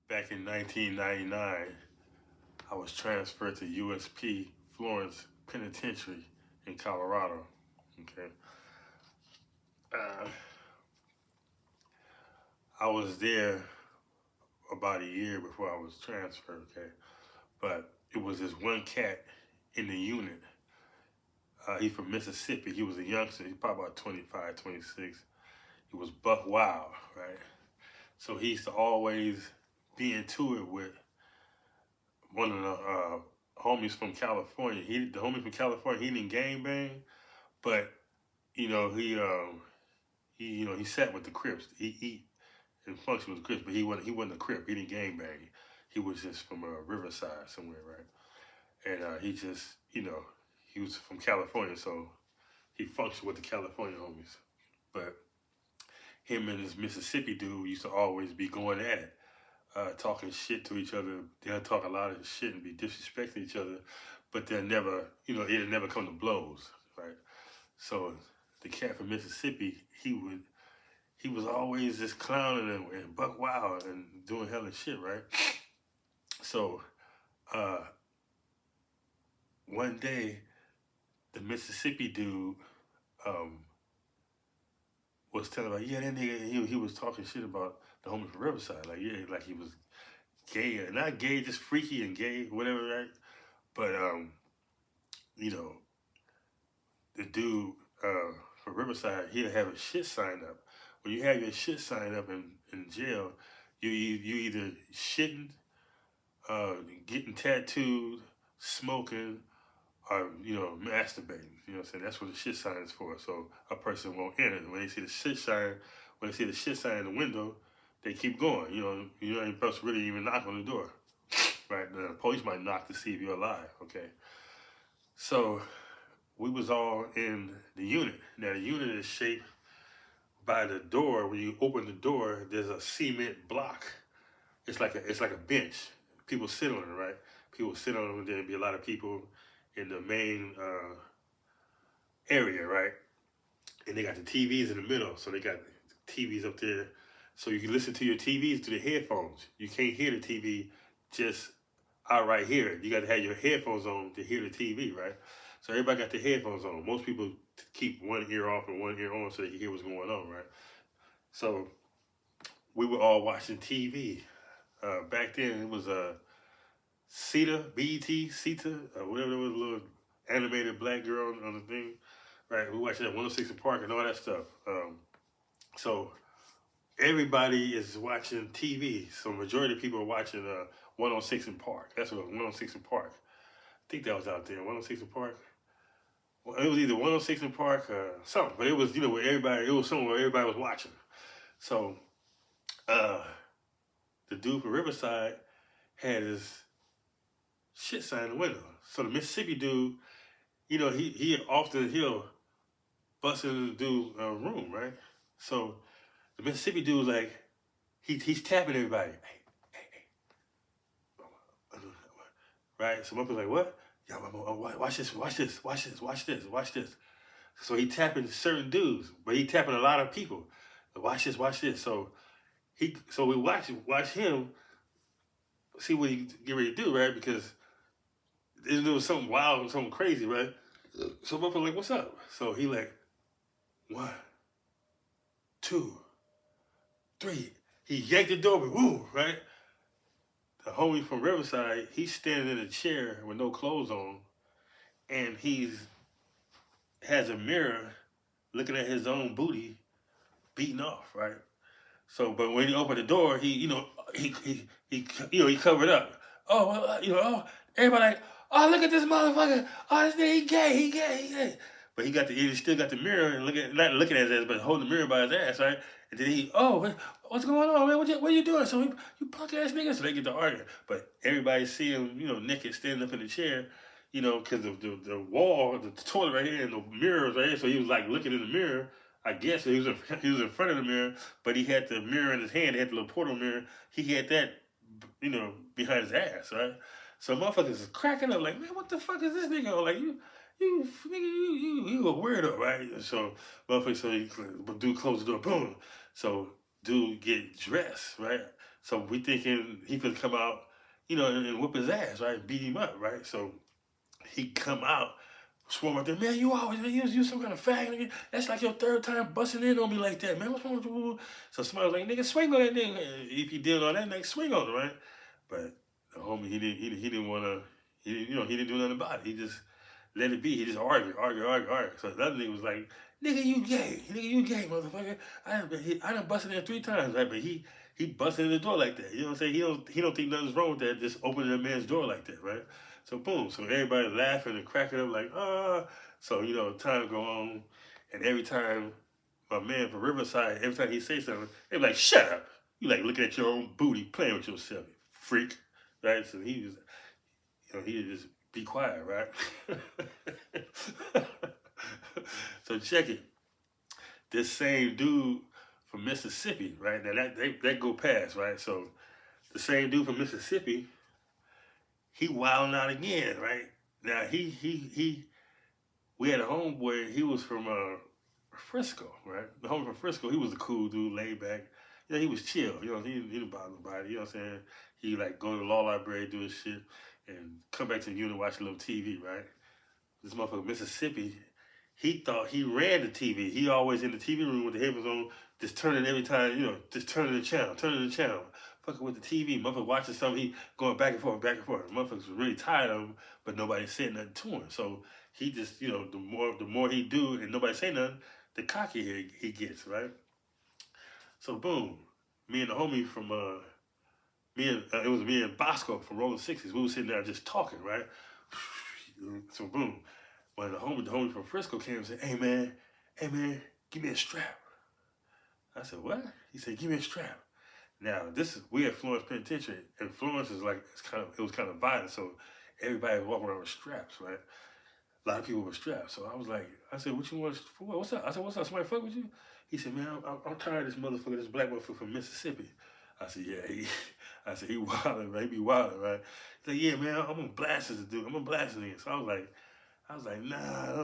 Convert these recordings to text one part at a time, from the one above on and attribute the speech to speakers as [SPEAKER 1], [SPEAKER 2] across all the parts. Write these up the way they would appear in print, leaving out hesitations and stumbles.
[SPEAKER 1] back in 1999, I was transferred to USP Florence Penitentiary in Colorado. Okay. Uh, I was there about a year before I was transferred, okay? But it was this one cat in the unit. He's from Mississippi. He was a youngster. He's probably about 25, 26. He was buck wild, right? So he used to always be into it with one of the homies from California. The homie from California, he didn't gang bang, but you know he sat with the Crips. He and function with the Crips, but he wasn't a Crip. He didn't gang bang. He was just from Riverside somewhere, right? And he just he was from California, so he functioned with the California homies. But him and this Mississippi dude used to always be going at it, talking shit to each other. They'll talk a lot of shit and be disrespecting each other, but they'll never, it'll never come to blows, right? So the cat from Mississippi, he was always just clowning and buck wild and doing hella shit, right? So one day, the Mississippi dude was telling like, yeah, that nigga, he was talking shit about the homie from Riverside, like yeah, like he was gay, or not gay, just freaky and gay, whatever, right? But you know, the dude from Riverside, he'll have a shit sign up. When you have your shit sign up in jail, you either shitting, getting tattooed, smoking, or masturbating. You know what I'm saying? That's what the shit sign is for. So a person won't enter. When they see the shit sign, in the window, they keep going. You ain't supposed to really even knock on the door, right? The police might knock to see if you're alive. Okay. So we was all in the unit. Now the unit is shaped by the door. When you open the door, there's a cement block. It's like a bench. People sit on it, right? People sit on it. There'll be a lot of people in the main area, right? And they got the TVs in the middle, so they got TVs up there, so you can listen to your TVs through the headphones. You can't hear the TV just outright hear it. You got to have your headphones on to hear the TV, right? So everybody got their headphones on. Most people keep one ear off and one ear on so they can hear what's going on, right? So we were all watching TV. Back then it was a Sita, BET, Sita, whatever, there was a little animated black girl on the thing, right? We watched that 106 in Park and all that stuff. So everybody is watching TV. So majority of people are watching 106 in Park. That's what 106 in Park. I think that was out there, 106 in Park. Well, it was either 106 in Park or something, but it was where it was somewhere where everybody was watching. So the dude from Riverside had his shit sign in the window. So the Mississippi dude, he'll bust into the dude's room, right? So the Mississippi dude was like, he's tapping everybody. Hey. Right? So motherfucker's like, what? Yo, watch this. So he tapping certain dudes, but he tapping a lot of people. Watch this. So we watch him, see what he get ready to do, right? Because there was something wild and something crazy, right? So motherfucker like, what's up? So he like, 1, 2, 3. He yanked the door, but woo, right? The homie from Riverside, he's standing in a chair with no clothes on, and has a mirror looking at his own booty beating off, right? So, but when he opened the door, he covered up. Oh, well, everybody like, oh, look at this motherfucker. Oh, this nigga, he gay. But he still got the mirror and not looking at his ass, but holding the mirror by his ass, right? And then what's going on, man? What you doing? So you punk ass nigga. So they get to arguing. But everybody see him, naked, standing up in the chair, because of the wall, the toilet right here, and the mirrors right here. So he was like looking in the mirror. I guess he was in front of the mirror, but he had the mirror in his hand. He had the little portal mirror. He had that, behind his ass, right? So motherfuckers is cracking up like, man, what the fuck is this nigga on? Like you a weirdo, right? So motherfucker, dude closed the door, boom. So dude get dressed, right? So we thinking he could come out, and whip his ass, right? Beat him up, right? So he come out, swarm up there, man, you some kind of fag, nigga. That's like your third time busting in on me like that, man. What's wrong with you? So somebody was like, nigga, swing on that thing. If he did all that, nigga, swing on it, right? But the homie, he didn't want to, he didn't do nothing about it. He just let it be. He just argued. So the other nigga was like, nigga, you gay, motherfucker. I done busted in 3 times, right? But he busted in the door like that. You know what I'm saying? He don't think nothing's wrong with that, just opening a man's door like that, right? So boom. So everybody laughing and cracking up like, ah. So, time go on, and every time my man from Riverside, every time he say something, they be like, shut up. You like looking at your own booty, playing with yourself, you freak. Right? So he was, he just be quiet, right? So check it. This same dude from Mississippi, right? Now that go past, right? So the same dude from Mississippi, he wilding out again, right? Now we had a homeboy. He was from Frisco, right? The homie from Frisco. He was a cool dude, laid back. He was chill. He didn't bother nobody. You know what I'm saying? He like go to the law library, do his shit, and come back to the unit, watch a little TV, right? This motherfucker Mississippi, he thought he ran the TV. He always in the TV room with the headphones on, just turning every time, just turning the channel. Fucking with the TV. Motherfucker watching something, he going back and forth. Motherfuckers was really tired of him, but nobody said nothing to him. So he just, the more he do and nobody say nothing, the cockier he gets, right? So boom, me and the homie from it was me and Bosco from Rolling Sixties. We were sitting there just talking, right? So boom, when the homie from Frisco came and said, hey man, give me a strap. I said, what? He said, give me a strap. Now we at Florence Penitentiary, and Florence is like it was kind of violent, so everybody was walking around with straps, right? A lot of people with straps. So I said, what you want for? What's up? I said, what's up? Somebody fuck with you? He said, man, I'm tired of this motherfucker, this black motherfucker from Mississippi. I said, yeah, he wilding, right? He be wilding, right? He's like, yeah, man, I'm gonna blast this dude. I'm gonna blast him. So I was like, nah,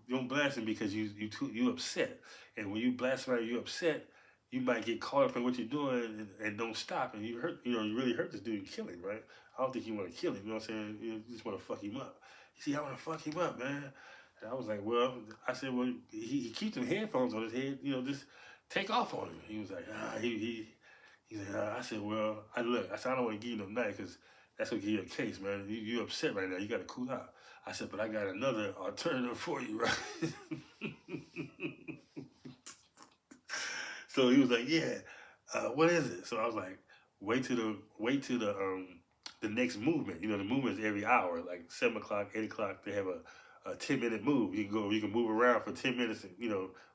[SPEAKER 1] don't blast him because you upset. And when you blast somebody, you upset, you might get caught up in what you're doing and don't stop, and you really hurt this dude and kill him, right? I don't think you want to kill him, you know what I'm saying? You just want to fuck him up. He said, I want to fuck him up, man. And I was like, I said, he keeps them headphones on his head, just take off on him. He was like, he's like, I said, I don't want to give you no night because that's going to give you a case, man. You upset right now. You got to cool out. I said, but I got another alternative for you, right? So he was like, yeah, what is it? So I was like, wait till the next movement. The movement is every hour, like 7 o'clock, 8 o'clock. They have a 10-minute move. You can move around for 10 minutes, and,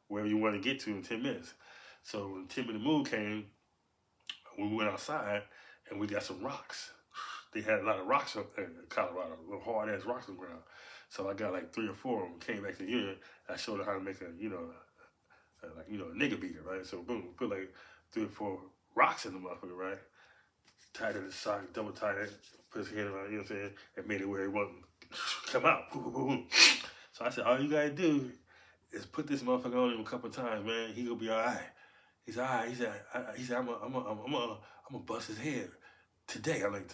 [SPEAKER 1] wherever you want to get to in 10 minutes. So when the 10-minute move came, we went outside and we got some rocks. They had a lot of rocks up there in Colorado, little hard ass rocks on the ground. So I got like 3 or 4 of them. Came back to the unit. I showed her how to make a nigga beater, right? So boom, put like 3 or 4 rocks in the motherfucker, right? Tied in the sock, double tied it, put his hand around, you know what I'm saying? And made it where it wouldn't come out. Boom, boom, boom. So I said, all you gotta do is put this motherfucker on him a couple times, man. He gonna be all right. He said, all right. He said, I'm gonna bust his head today. I'm like,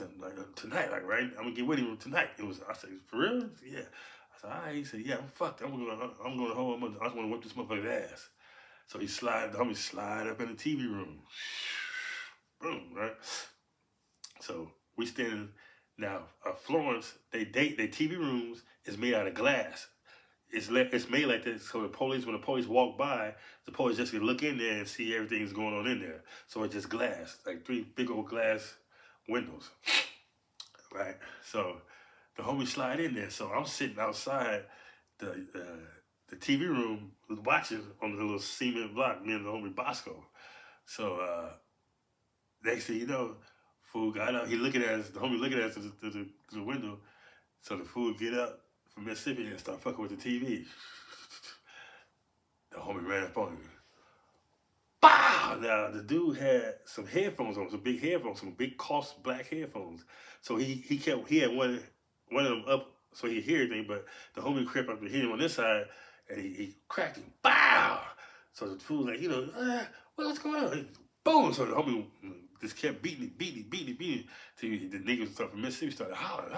[SPEAKER 1] tonight, like, right? I'm gonna get with him tonight. I said, for real? Yeah. I said, all right. He said, yeah, I'm fucked. I'm going home. I just want to whip this motherfucker's ass. So the homie slide up in the TV room. Boom, right? So we standing now. Florence, their TV rooms is made out of glass. It's made like this so when the police walk by, the police just can look in there and see everything's going on in there. So it's just glass, like 3 big old glass windows, right? So the homie slide in there. So I'm sitting outside the TV room watching on the little cement block, me and the homie Bosco. So next thing you know, fool got up. The homie looking at us to the window. So the fool get up from Mississippi and start fucking with the TV. The homie ran up on me. Bow! Now the dude had some headphones on, some big headphones, some big cost black headphones. So he had one of them up so he hear everything, but the homie crept up to hit him on this side and he cracked him. Bow! So the fool like, what's going on? boom. So the homie just kept beating it. Till the niggas from Mississippi started hollering,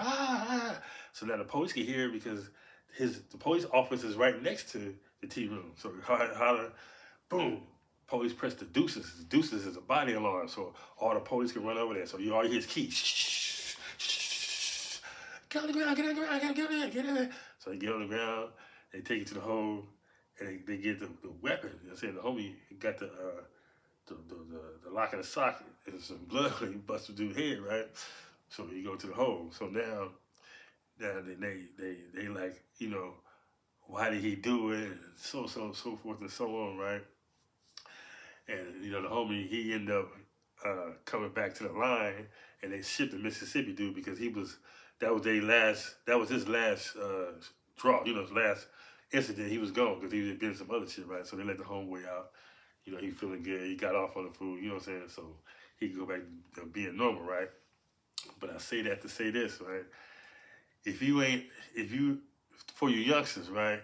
[SPEAKER 1] So now the police could hear it because the police office is right next to the tea room. So holler, boom. Police press the deuces. The deuces is a body alarm, so all the police can run over there. So you all hear is keys. Get on the ground, get on the ground, get on there. So they get on the ground, they take it to the hole, and they get the weapon. I said the homie got the lock in the socket and some blood when he busted dude's head, right? So you go to the hole. So now they like, why did he do it? And so forth and so on, right? And the homie, he ended up coming back to the line, and they shipped the Mississippi dude because that was his last draw, his last incident. He was gone because he had been some other shit, right? So they let the homeboy out. He feeling good. He got off on the food, you know what I'm saying? So he can go back to being normal, right? But I say that to say this, right? For you youngsters, right?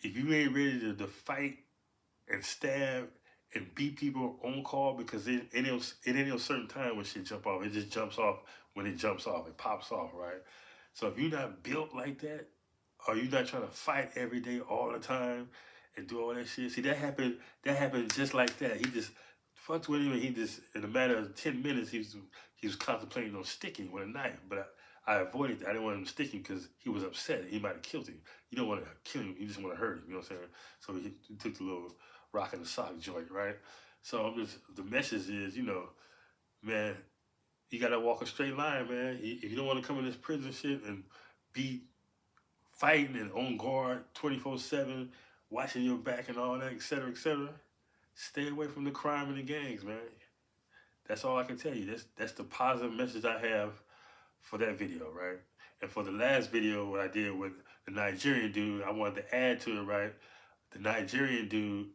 [SPEAKER 1] If you ain't ready to fight and stab and beat people on call, because it ain't no certain time when shit jump off. It just jumps off when it jumps off. It pops off, right? So if you're not built like that, or you're not trying to fight every day all the time and do all that shit, see, that happened just like that. He just fucked with him, and he just, in a matter of 10 minutes, he was contemplating on sticking with a knife. But I avoided that. I didn't want him sticking because he was upset. He might have killed him. You don't want to kill him. You just want to hurt him. You know what I'm saying? So he took the little rock in the sock joint, right? So the message is, man, you got to walk a straight line, man. If you don't want to come in this prison shit and be fighting and on guard 24/7, watching your back and all that, etc., stay away from the crime and the gangs, man. That's all I can tell you. That's the positive message I have for that video, right? And for the last video, what I did with the Nigerian dude, I wanted to add to it, right? The Nigerian dude,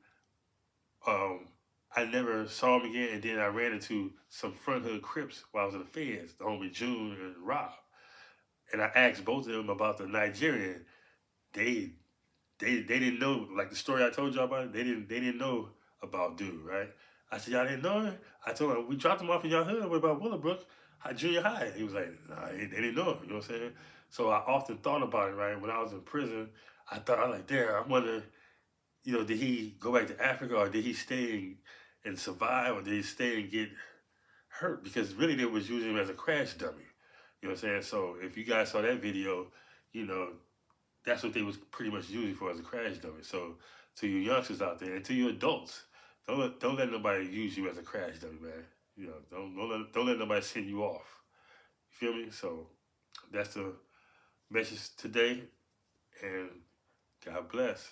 [SPEAKER 1] I never saw him again, and then I ran into some front hood Crips while I was in the feds, the homie June and Rob. And I asked both of them about the Nigerian. They didn't know, like the story I told y'all about it, they didn't know about dude, right? I said, y'all didn't know it? I told them, we dropped him off in y'all hood. What about Willowbrook? Junior high. He was like, nah, they didn't know him, you know what I'm saying? So I often thought about it, right? When I was in prison, I was like, damn, I wonder, did he go back to Africa, or did he stay and survive, or did he stay and get hurt? Because really they was using him as a crash dummy. You know what I'm saying? So if you guys saw that video, that's what they was pretty much using for, as a crash dummy. So to you youngsters out there and to you adults, don't let nobody use you as a crash dummy, man. Don't let nobody send you off. You feel me? So that's the message today, and God bless.